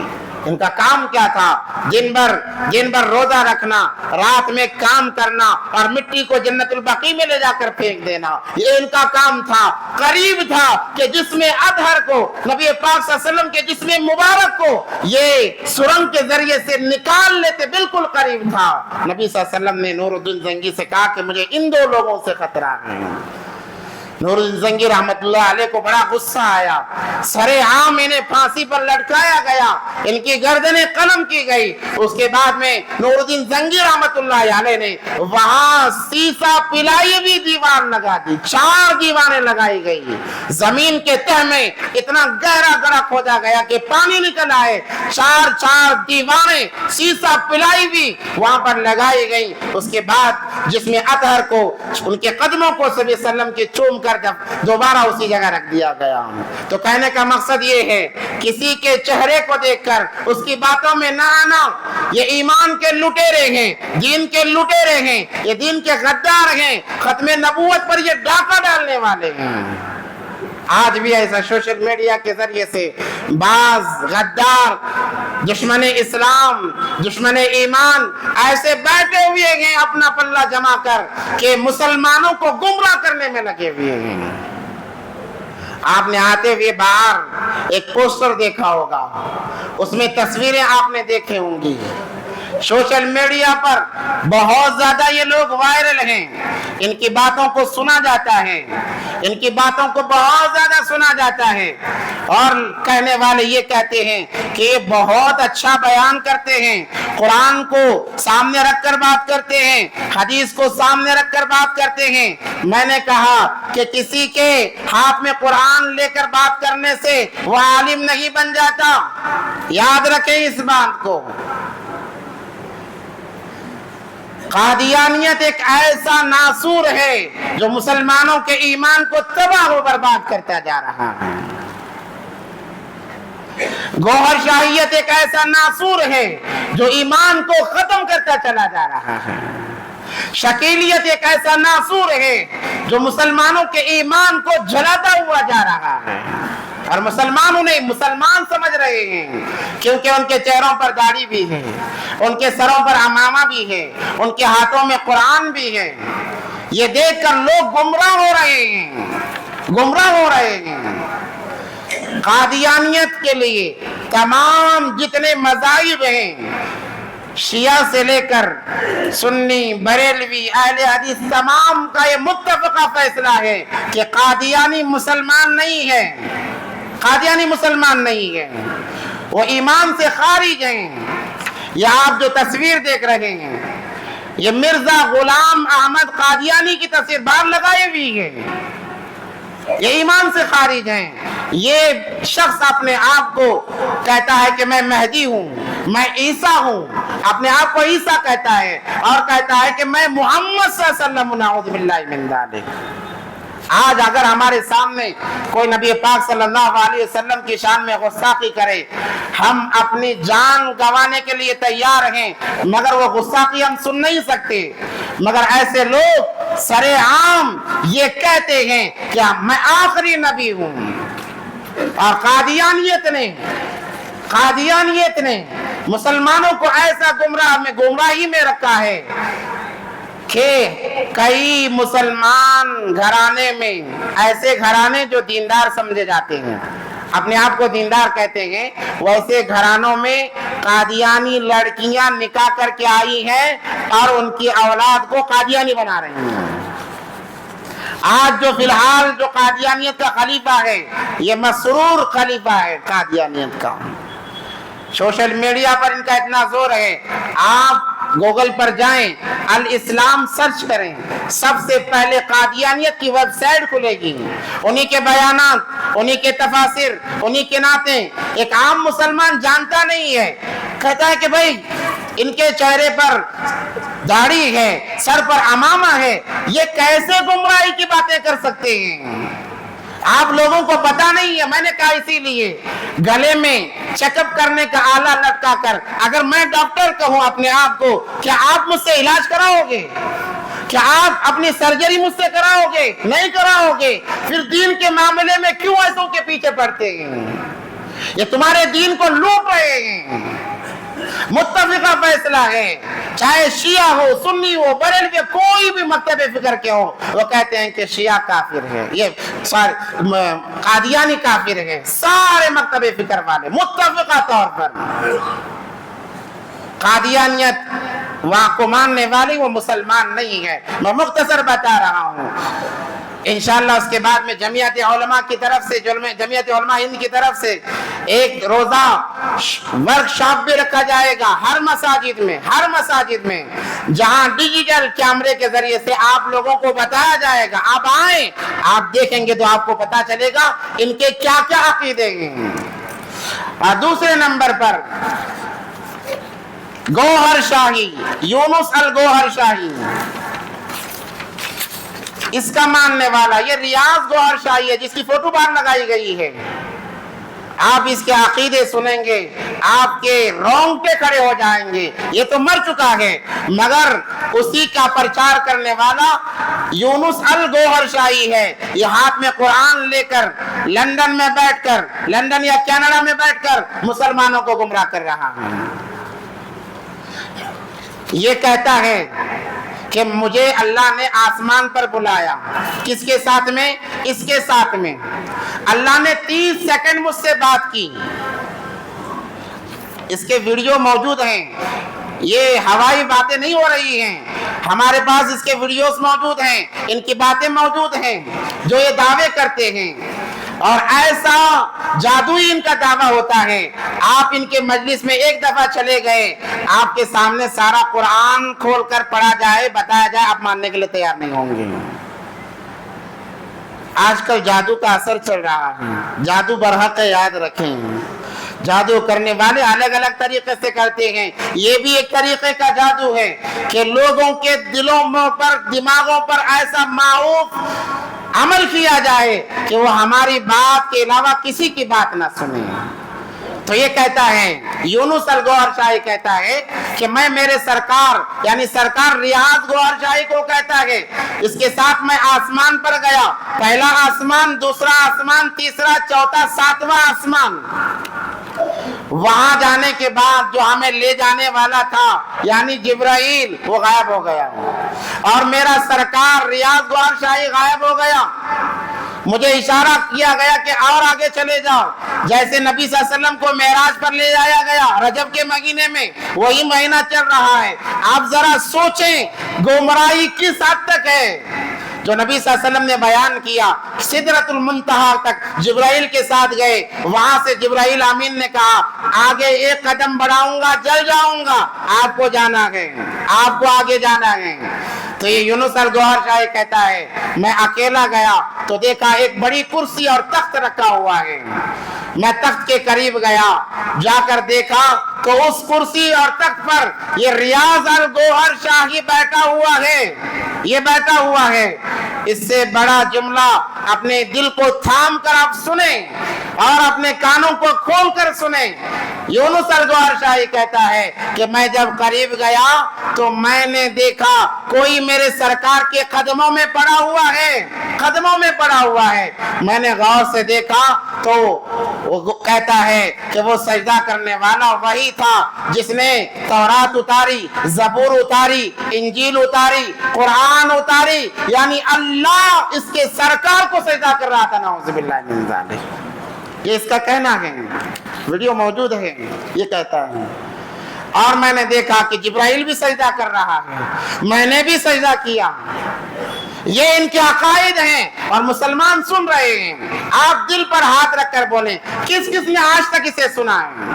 ان کا کام کیا تھا؟ دن بھر روزہ رکھنا، رات میں کام کرنا اور مٹی کو جنت البقیع میں لے جا کر پھینک دینا، یہ ان کا کام تھا۔ قریب تھا کہ جسم اطہر کو، نبی پاک صلی اللہ علیہ وسلم کے جسم مبارک کو یہ سرنگ کے ذریعے سے نکال لیتے، بالکل قریب تھا۔ نبی صلی اللہ علیہ وسلم نے نور الدین زنگی سے کہا کہ مجھے ان دو لوگوں سے خطرہ ہے۔ نور الدین زنگی رحمت اللہ علیہ کو بڑا غصہ آیا، سرے عام انہیں پھانسی پر لٹکایا گیا، ان کی گردنیں قلم کی گئی۔ اس کے بعد میں نور الدین زنگی رحمت اللہ علیہ نے وہاں سیسا پلائی ہوئی دیوار لگا دی، 4 دیواریں لگائی گئی، زمین کے تہ میں اتنا گہرا گڑھا کھودا گیا کہ پانی نکل آئے، 4 دیواریں سیسا پلائی ہوئی وہاں پر لگائی گئی۔ اس کے بعد جس میں اطہر کو، ان کے قدموں کو صلی اللہ علیہ وسلم کے چوم کر دوبارہ اسی جگہ رکھ دیا گیا. تو کہنے کا مقصد یہ ہے کسی کے چہرے کو دیکھ کر اس کی باتوں میں نہ آنا. یہ ایمان کے لٹیرے ہیں, دین کے لٹیرے ہیں, یہ دین کے غدار ہیں, ختم نبوت پر یہ ڈاکہ ڈالنے والے ہیں. آج بھی ایسا سوشل میڈیا کے ذریعے سے بعض غدار دشمن اسلام, دشمن ایمان ایسے بیٹھے ہوئے ہیں اپنا پلہ جمع کر کہ مسلمانوں کو گمراہ کرنے میں لگے ہوئے ہیں. آپ نے آتے ہوئے باہر ایک پوسٹر دیکھا ہوگا, اس میں تصویریں آپ نے دیکھے ہوں گی. سوشل میڈیا پر بہت زیادہ یہ لوگ وائرل ہیں, ان کی باتوں کو سنا جاتا ہے, ان کی باتوں کو بہت زیادہ سنا جاتا ہے, اور کہنے والے یہ کہتے ہیں کہ یہ بہت اچھا بیان کرتے ہیں, قرآن کو سامنے رکھ کر بات کرتے ہیں, حدیث کو سامنے رکھ کر بات کرتے ہیں. میں نے کہا کہ کسی کے ہاتھ میں قرآن لے کر بات کرنے سے وہ عالم نہیں بن جاتا, یاد رکھیں اس بات کو. قادیانیت ایک ایسا ناسور ہے جو مسلمانوں کے ایمان کو تباہ و برباد کرتا جا رہا ہے. گوہر شاہیت ایک ایسا ناسور ہے جو ایمان کو ختم کرتا چلا جا رہا ہے. شکیلیت ایک ایسا ناسور ہے جو مسلمانوں کے ایمان کو جلاتا ہوا جا رہا ہے, اور مسلمان انہیں مسلمان سمجھ رہے ہیں کیونکہ ان کے چہروں پر داڑھی بھی ہے, ان کے سروں پر عمامہ بھی ہے, ان کے ہاتھوں میں قرآن بھی ہے. یہ دیکھ کر لوگ گمراہ ہو رہے ہیں, گمراہ ہو رہے ہیں. قادیانیت کے لیے تمام جتنے مذاہب ہیں, شیعہ سے لے کر سنی, بریلوی, اہل حدیث, تمام کا یہ متفقہ فیصلہ ہے کہ قادیانی مسلمان نہیں ہے, قادیانی مسلمان نہیں ہے, وہ ایمان سے خارج ہیں. یہ آپ جو تصویر دیکھ رہے ہیں یہ مرزا غلام احمد قادیانی کی تصویر باہر لگائی ہوئی ہے, یہ ایمان سے خارج ہیں. یہ شخص اپنے آپ کو کہتا ہے کہ میں مہدی ہوں, میں عیسیٰ ہوں, اپنے آپ کو عیسیٰ کہتا ہے, اور کہتا ہے کہ میں محمد صلی اللہ علیہ وسلم, نعوذ باللہ من ذالک. آج اگر ہمارے سامنے کوئی نبی پاک صلی اللہ علیہ وسلم کی شان میں گستاخی کرے, ہم اپنی جان گنوانے کے لیے تیار ہیں, مگر وہ گستاخی ہم سن نہیں سکتے. مگر ایسے لوگ سرے عام یہ کہتے ہیں کہ میں آخری نبی ہوں. اور قادیانیت نے مسلمانوں کو ایسا گمراہی میں رکھا ہے کہ کئی مسلمان گھرانے میں, ایسے گھرانے جو دیندار سمجھے جاتے ہیں, اپنے آپ کو دیندار کہتے ہیں, ویسے گھرانوں میں قادیانی لڑکیاں نکاح کر کے آئی ہیں اور ان کی اولاد کو قادیانی بنا رہی ہیں. آج جو فی الحال جو قادیانیت کا خلیفہ ہے یہ مسرور خلیفہ ہے قادیانیت کا. سوشل میڈیا پر ان کا اتنا زور ہے, آپ گوگل پر جائیں, الاسلام سرچ کریں, سب سے پہلے قادیانیت کی ویب سائٹ کھلے گی, انہی کے بیانات, انہی کے تفاسیر, انہی کے نعتیں. ایک عام مسلمان جانتا نہیں ہے, کہتا ہے کہ بھائی ان کے چہرے پر داڑھی ہے, سر پر عمامہ ہے, یہ کیسے گمراہی کی باتیں کر سکتے ہیں؟ آپ لوگوں کو پتا نہیں ہے. میں نے کہا اسی لیے گلے میں چیک اپ کرنے کا آلہ لٹکا کر اگر میں ڈاکٹر کہوں اپنے آپ کو, کیا آپ مجھ سے علاج کراؤ گے؟ کیا آپ اپنی سرجری مجھ سے کراؤ گے؟ نہیں کراؤ گے. پھر دین کے معاملے میں کیوں ایسوں کے پیچھے پڑتے ہیں؟ یہ تمہارے دین کو لوٹ رہے ہیں. متفقہ فیصلہ ہے, چاہے شیعہ ہو, سنی ہو, بریلوی, کوئی بھی مکتب فکر کے ہو, وہ کہتے ہیں کہ شیعہ کافر ہے, یہ قادیانی کافر ہے. سارے مکتب فکر والے متفقہ طور پر قادیانیت وہاں کو ماننے والی وہ مسلمان نہیں ہے. میں مختصر بتا رہا ہوں. انشاءاللہ اس کے بعد میں جمعیت علماء کی طرف سے, جمعیت علماء ہند کی طرف سے ایک روزہ ورکشاپ بھی رکھا جائے گا ہر مساجد میں, جہاں ڈیجیٹل کیمرے کے ذریعے سے آپ لوگوں کو بتایا جائے گا. آپ آئیں, آپ دیکھیں گے تو آپ کو پتا چلے گا ان کے کیا کیا عقیدے ہیں. اور دوسرے نمبر پر گوہر شاہی, یونس الگوہر شاہی, اس کا ماننے والا یہ ریاض گوہر شاہی ہے جس کی فوٹو باہر لگائی گئی ہے. آپ اس کے عقیدے سنیں گے آپ کے رونگٹے کھڑے ہو جائیں گے. یہ تو مر چکا ہے مگر اسی کا پرچار کرنے والا یونس الگوہر شاہی ہے. یہ ہاتھ میں قرآن لے کر لندن میں بیٹھ کر لندن یا کینیڈا میں بیٹھ کر مسلمانوں کو گمراہ کر رہا ہے. یہ کہتا ہے کہ مجھے اللہ نے آسمان پر بلایا. کس کے ساتھ میں؟ اس کے ساتھ میں. اللہ نے 30 سیکنڈ مجھ سے بات کی. اس کے ویڈیو موجود ہیں. یہ ہوائی باتیں نہیں ہو رہی ہیں. ہمارے پاس اس کے ویڈیوز موجود ہیں. ان کی باتیں موجود ہیں جو یہ دعوے کرتے ہیں. اور ایسا جادوئی ان کا دعویٰ ہوتا ہے. آپ ان کے مجلس میں ایک دفعہ چلے گئے آپ کے سامنے سارا قرآن کھول کر پڑھا جائے بتایا جائے آپ ماننے کے لیے تیار نہیں ہوں گے. آج کل جادو کا اثر چل رہا ہے. جادو برحق ہے یاد رکھیں. جادو کرنے والے الگ الگ طریقے سے کرتے ہیں. یہ بھی ایک طریقے کا جادو ہے کہ لوگوں کے دلوں پر دماغوں پر ایسا معوف عمل کیا جائے کہ وہ ہماری بات کے علاوہ کسی کی بات نہ سنیں. تو یہ کہتا ہے یونس الگوہر شاہی کہتا ہے کہ میں میرے سرکار یعنی سرکار ریاض گوہر شاہی کو کہتا ہے اس کے ساتھ میں آسمان پر گیا. پہلا آسمان, دوسرا آسمان, تیسرا, چوتھا, 7واں آسمان. وہاں جانے کے بعد جو ہمیں لے جانے والا تھا یعنی جبرائیل وہ غائب ہو گیا اور میرا سرکار ریاض گوہر شاہی غائب ہو گیا. مجھے اشارہ کیا گیا کہ اور آگے چلے جاؤ. جیسے نبی صلی اللہ علیہ وسلم کو معراج پر لے جایا گیا رجب کے مہینے میں, وہی مہینہ چل رہا ہے. آپ ذرا سوچیں گمراہی کس حد تک ہے. جو نبی صلی اللہ علیہ وسلم نے بیان کیا سدرۃ المنتہا تک جبرائیل کے ساتھ گئے. وہاں سے جبرائیل امین نے کہا آگے ایک قدم بڑھاؤں گا جل جاؤں گا, آپ کو جانا ہے, آپ کو آگے جانا ہے. تو یہ یونس الگوہر شاہی کہتا ہے میں اکیلا گیا تو دیکھا ایک بڑی کرسی اور تخت رکھا ہوا ہے. میں تخت کے قریب گیا, جا کر دیکھا تو اس کرسی اور تخت پر یہ ریاض الگوہر شاہی بیٹھا ہوا ہے. یہ بیٹھا ہوا ہے. اس سے بڑا جملہ اپنے دل کو تھام کر آپ سنیں اور اپنے کانوں کو کھول کر سنیں. یونس الگوہر شاہی کہتا ہے کہ میں جب قریب گیا تو میں نے دیکھا کوئی میرے سرکار کے قدموں میں پڑا ہوا ہے, قدموں میں پڑا ہوا ہے. میں نے غور سے دیکھا تو وہ کہتا ہے کہ وہ سجدہ کرنے والا وہی تھا جس نے تورات اتاری, زبور اتاری, انجیل اتاری, قرآن اتاری, یعنی اللہ اس کے سرکار کو سجدہ کر رہا تھا. نعوذ باللہ من ذالک. یہ اس کا کہنا ہے, ویڈیو موجود ہے. یہ کہتا ہے اور میں نے دیکھا کہ جبرائیل بھی سجدہ کر رہا ہے, میں نے بھی سجدہ کیا. یہ ان کے عقائد ہیں اور مسلمان سن رہے ہیں. آپ دل پر ہاتھ رکھ کر بولیں کس کس نے آج تک اسے سنا ہے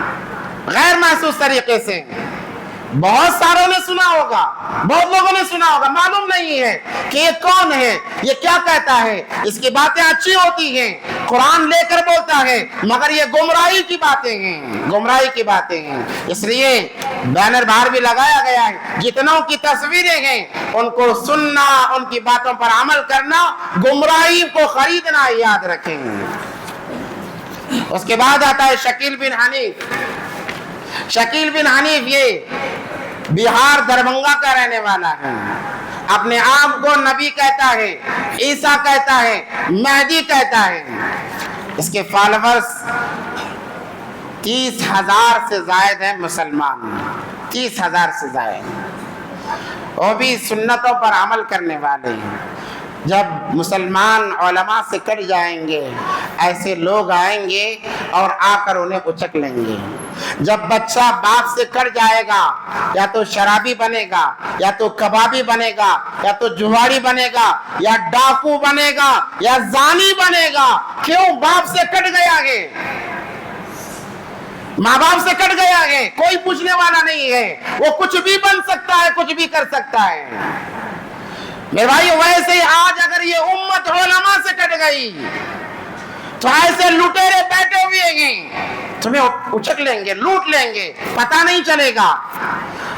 غیر محسوس طریقے سے؟ بہت ساروں نے سنا ہوگا, بہت لوگوں نے سنا ہوگا. معلوم نہیں ہے کہ یہ کون ہے, یہ کیا کہتا ہے. اس کی باتیں اچھی ہوتی ہیں, قرآن لے کر بولتا ہے, مگر یہ گمراہی کی باتیں ہیں, گمراہی کی باتیں ہیں. اس لیے بینر باہر بھی لگایا گیا ہے. جتنوں کی تصویریں ہیں ان کو سننا, ان کی باتوں پر عمل کرنا, گمراہی کو خریدنا, یاد رکھیں. اس کے بعد آتا ہے شکیل بن حنیف. شکیل بن حنیف یہ بہار دربھنگا کا رہنے والا ہے. اپنے آپ کو نبی کہتا ہے, عیسیٰ کہتا ہے, مہدی کہتا ہے. اس کے فالوورز 30,000 سے زائد ہیں مسلمان, 30,000 سے زائد, وہ بھی سنتوں پر عمل کرنے والے ہیں. جب مسلمان علماء سے کٹ جائیں گے ایسے لوگ آئیں گے اور آ کر انہیں اچک لیں گے. جب بچہ باپ سے کٹ جائے گا یا تو شرابی بنے گا, یا تو کبابی بنے گا, یا تو جواری بنے گا, یا ڈاکو بنے گا, یا زانی بنے گا. کیوں؟ باپ سے کٹ گیا ہے, ماں باپ سے کٹ گیا ہے, کوئی پوچھنے والا نہیں ہے. وہ کچھ بھی بن سکتا ہے, کچھ بھی کر سکتا ہے. میرے بھائی ویسے ہی آج اگر یہ امت علماء سے کٹ گئی تو ایسے لٹیرے بیٹھے ہوئے ہیں, تمہیں اچک لیں گے, لوٹ لیں گے, پتہ نہیں چلے گا.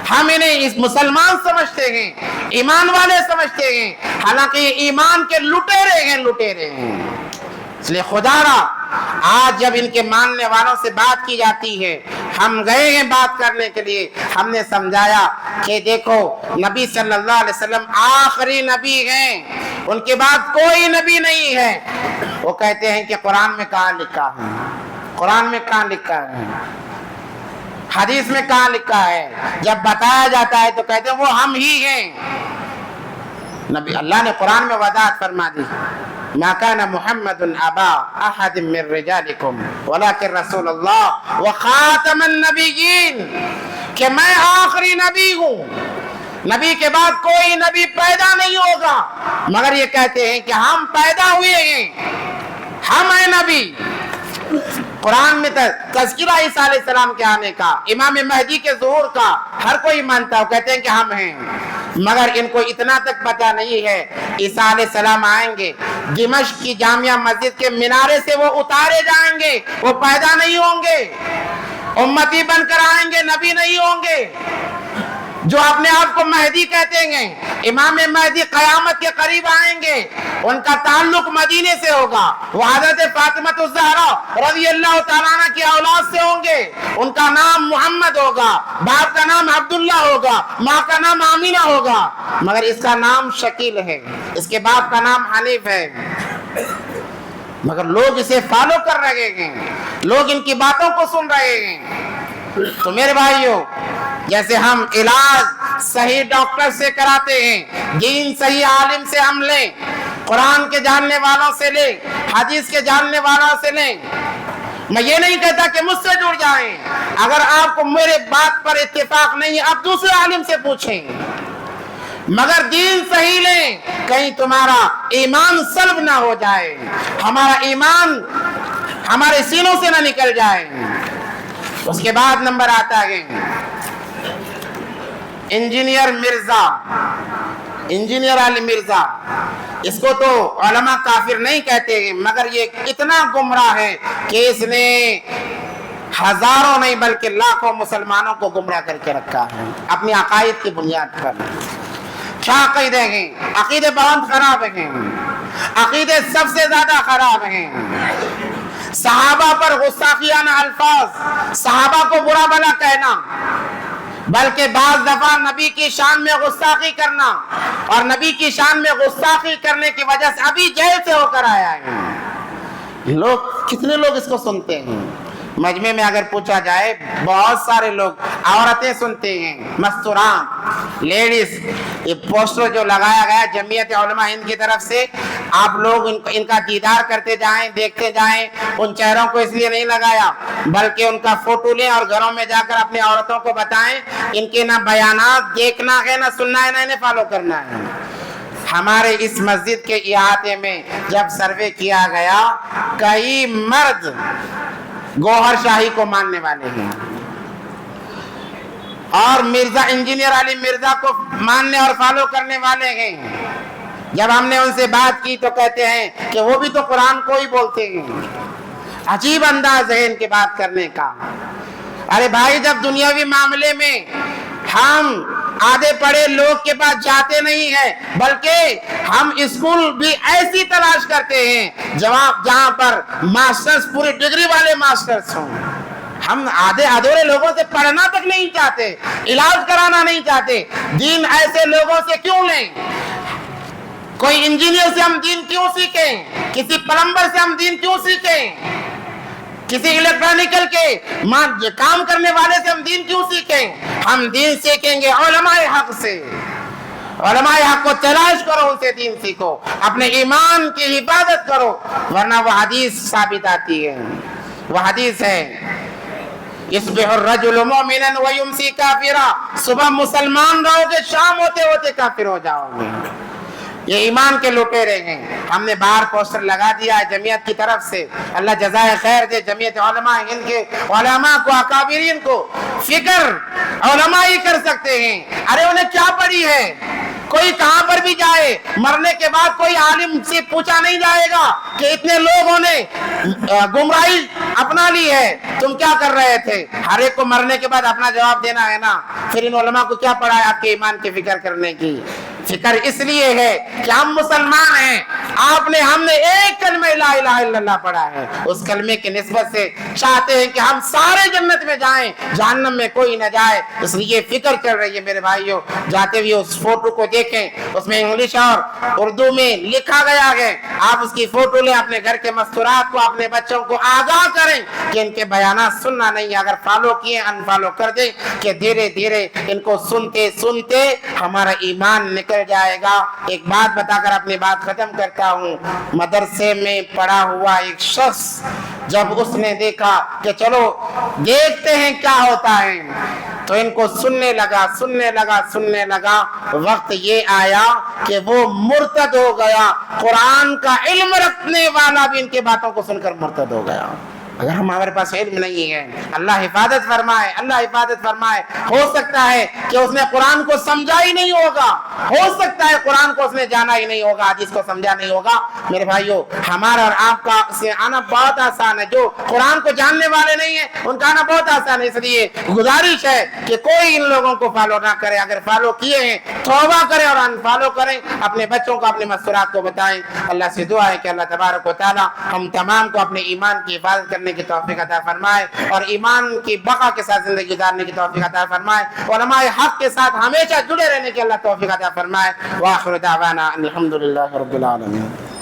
ہم انہیں اس مسلمان سمجھتے ہیں، ایمان والے سمجھتے ہیں، حالانکہ یہ ایمان کے لٹیرے ہیں۔ اس لیے خدا را آج جب ان کے ماننے والوں سے بات کی جاتی ہے، ہم گئے ہیں بات کرنے کے لیے، ہم نے سمجھایا کہ دیکھو نبی صلی اللہ علیہ وسلم آخری نبی ہیں، ان کے بعد کوئی نبی نہیں ہے۔ وہ کہتے ہیں کہ قرآن میں کہاں لکھا ہے؟ قرآن میں کہاں لکھا ہے؟ حدیث میں کہاں لکھا ہے؟ جب بتایا جاتا ہے تو کہتے ہیں وہ ہم ہی ہیں۔ نبی اللہ نے قرآن میں وضاحت فرما دی، ما كان محمد ابا احد من رجالكم ولكن رسول اللہ وخاتم النبیین، کہ میں آخری نبی ہوں، نبی کے بعد کوئی نبی پیدا نہیں ہوگا، مگر یہ کہتے ہیں کہ ہم پیدا ہوئے ہیں، ہم ہیں نبی۔ قرآن میں تذکرہ عیسیٰ علیہ السلام کے آنے کا، امام مہدی کے ظہور کا ہر کوئی مانتا ہے، کہتے ہیں کہ ہم ہیں، مگر ان کو اتنا تک پتہ نہیں ہے عیسیٰ علیہ السلام آئیں گے، دمشق کی جامعہ مسجد کے مینارے سے وہ اتارے جائیں گے، وہ پیدا نہیں ہوں گے، امتی بن کر آئیں گے، نبی نہیں ہوں گے۔ جو اپنے آپ کو مہدی کہتے ہیں، امام مہدی قیامت کے قریب آئیں گے، ان کا تعلق مدینے سے ہوگا، وہ حضرت فاطمہ الزہرا رضی اللہ تعالیٰ عنہ کی اولاد سے ہوں گے، ان کا نام محمد ہوگا، باپ کا نام عبداللہ ہوگا، ماں کا نام آمینہ ہوگا، مگر اس کا نام شکیل ہے، اس کے باپ کا نام حنیف ہے، مگر لوگ اسے فالو کر رہے ہیں، لوگ ان کی باتوں کو سن رہے ہیں۔ تو میرے بھائیوں، جیسے ہم علاج صحیح ڈاکٹر سے کراتے ہیں، دین صحیح عالم سے ہم لیں، قرآن کے جاننے والوں سے لیں، حدیث کے جاننے والوں سے لیں۔ میں یہ نہیں کہتا کہ مجھ سے جڑ جائیں، اگر آپ کو میرے بات پر اتفاق نہیں ہے آپ دوسرے عالم سے پوچھیں، مگر دین صحیح لیں، کہیں تمہارا ایمان سلب نہ ہو جائے، ہمارا ایمان ہمارے سینوں سے نہ نکل جائے۔ اس کے بعد نمبر آتا ہے انجینئر مرزا، انجینئر علی مرزا، اس کو تو علماء کافر نہیں کہتے ہیں، مگر یہ اتنا گمراہ ہے کہ اس نے ہزاروں نہیں بلکہ لاکھوں مسلمانوں کو گمراہ کر کے رکھا ہے اپنی عقائد کی بنیاد پر۔ کیا عقیدے ہیں؟ عقیدے بہت خراب ہیں، عقیدے سب سے زیادہ خراب ہیں۔ صحابہ پر غستاخیانہ الفاظ، صحابہ کو برا بھلا کہنا، بلکہ بعض دفعہ نبی کی شان میں غستاخی کرنا، اور نبی کی شان میں غستاخی کرنے کی وجہ سے ابھی جیل سے ہو کر آیا ہے۔ لوگ کتنے لوگ اس کو سنتے ہیں؟ مجمع میں اگر پوچھا جائے بہت سارے لوگ، عورتیں سنتے ہیں، مستوران، لیڈیز، یہ پوسٹر جو لگایا گیا جمعیت علماء ہند کی طرف سے، آپ لوگ ان کا دیدار کرتے جائیں، دیکھتے جائیں۔ ان چہروں کو اس لیے نہیں لگایا بلکہ ان کا فوٹو لیں اور گھروں میں جا کر اپنی عورتوں کو بتائیں، ان کے نہ بیانات دیکھنا ہے، نہ سننا ہے، نہ انہیں فالو کرنا ہے۔ ہمارے اس مسجد کے احاطے میں جب سروے کیا گیا، کئی مرد گوہر شاہی کو ماننے والے ہیں اور مرزا انجینئر علی مرزا کو ماننے اور فالو کرنے والے ہیں۔ جب ہم نے ان سے بات کی تو کہتے ہیں کہ وہ بھی تو قرآن کو ہی بولتے ہیں۔ عجیب انداز ہے ان کی بات کرنے کا۔ ارے بھائی، جب دنیاوی معاملے میں ہم آدھے پڑھے لوگ کے پاس جاتے نہیں ہیں، بلکہ ہم اسکول بھی ایسی تلاش کرتے ہیں جہاں پر ماسٹرز، پوری ڈگری والے ماسٹرز ہوں۔ ہم آدھے ادھورے لوگوں سے پڑھنا تک نہیں چاہتے، علاج کرانا نہیں چاہتے۔ دین ایسے لوگوں سے کیوں لیں؟ کوئی انجینئر سے ہم دین کیوں سیکھیں؟ کسی پلمبر سے ہم دین کیوں سیکھیں؟ کسی الیکٹرانیکل کے کام کرنے والے سے ہم دین کیوں سیکھیں؟ ہم دین سیکھیں گے علماء حق سے۔ علماء حق کو تلاش کرو، ان سے دین سیکھو، اپنے ایمان کی حفاظت کرو، ورنہ وہ حدیث ثابت آتی ہے۔ وہ حدیث ہے یصبح الرجل مؤمنا ویمسی کافرا، صبح مسلمان رہو گے، شام ہوتے ہوتے کافر ہو جاؤ گے۔ یہ ایمان کے لٹیرے ہیں۔ ہم نے باہر پوسٹر لگا دیا ہے جمعیت کی طرف سے، اللہ جزائے خیر دے جمعیت علماء ہند کے علماء کو، اکابرین کو۔ فکر علماء ہی کر سکتے ہیں۔ ارے انہیں کیا پڑھی ہے؟ کوئی کہاں پر بھی جائے، مرنے کے بعد کوئی عالم سے پوچھا نہیں جائے گا کہ اتنے لوگوں نے گمراہی اپنا لی ہے. تم کیا کر رہے تھے؟ ہر ایک کو مرنے کے بعد اپنا جواب دینا ہے نا. پھر ان علماء کو کیا پڑھا ہے آپ کے ایمان کی فکر کرنے کی؟ فکر اس لیے ہے کہ ہم مسلمان ہیں. ہم نے ایک کلمہ لا الہ الا اللہ پڑھا ہے. اس کلمے کی نسبت سے چاہتے ہیں کہ ہم سارے جنت میں جائیں, جہنم میں کوئی نہ جائے. اس لیے فکر چل رہی ہے میرے بھائیوں. جاتے ہوئے اس فوٹو کو دیکھیں, اس میں انگلش اور اردو میں لکھا گیا ہے. آپ اس کی فوٹو لیں, اپنے گھر کے مستورات کو, اپنے بچوں کو آگاہ کریں کہ ان کے بیانات سننا نہیں. اگر فالو کیے انفالو کر دیں, کہ دھیرے دھیرے ان کو سنتے سنتے ہمارا ایمان نکل جائے گا. ایک بات بتا کر اپنی بات ختم کرتا ہوں. مدرسے میں پڑھا ہوا ایک شخص جب اس نے دیکھا کہ چلو دیکھتے ہیں کیا ہوتا ہے, تو ان کو سننے لگا. وقت یہ آیا کہ وہ مرتد ہو گیا. قرآن کا علم رکھنے والا بھی ان کی باتوں کو سن کر مرتد ہو گیا. اگر ہمارے پاس علم نہیں ہے, اللہ حفاظت فرمائے. ہو سکتا ہے کہ اس نے قرآن کو سمجھا ہی نہیں ہوگا, ہو سکتا ہے قرآن کو اس نے جانا ہی نہیں ہوگا, حدیث کو سمجھا نہیں ہوگا. میرے بھائیوں, ہمارا اور آپ کا اس سے آنا بہت آسان ہے. جو قرآن کو جاننے والے نہیں ہیں ان کا آنا بہت آسان ہے. اس لیے گزارش ہے کہ کوئی ان لوگوں کو فالو نہ کرے. اگر فالو کیے ہیں توبہ کریں اور انفالو کریں. اپنے بچوں کو, اپنے مستورات کو بتائیں. اللہ سے دعا ہے کہ اللہ تبارک و تعالی ہم تمام کو اپنے ایمان کی حفاظت کرنے کی توفیق عطا فرمائے اور ایمان کی بقا کے ساتھ زندگی گزارنے کی توفیق عطا فرمائے. علماء حق کے ساتھ ہمیشہ جڑے رہنے کی اللہ توفیق عطا فرمائے. وآخر دعوانا الحمدللہ رب العالمین.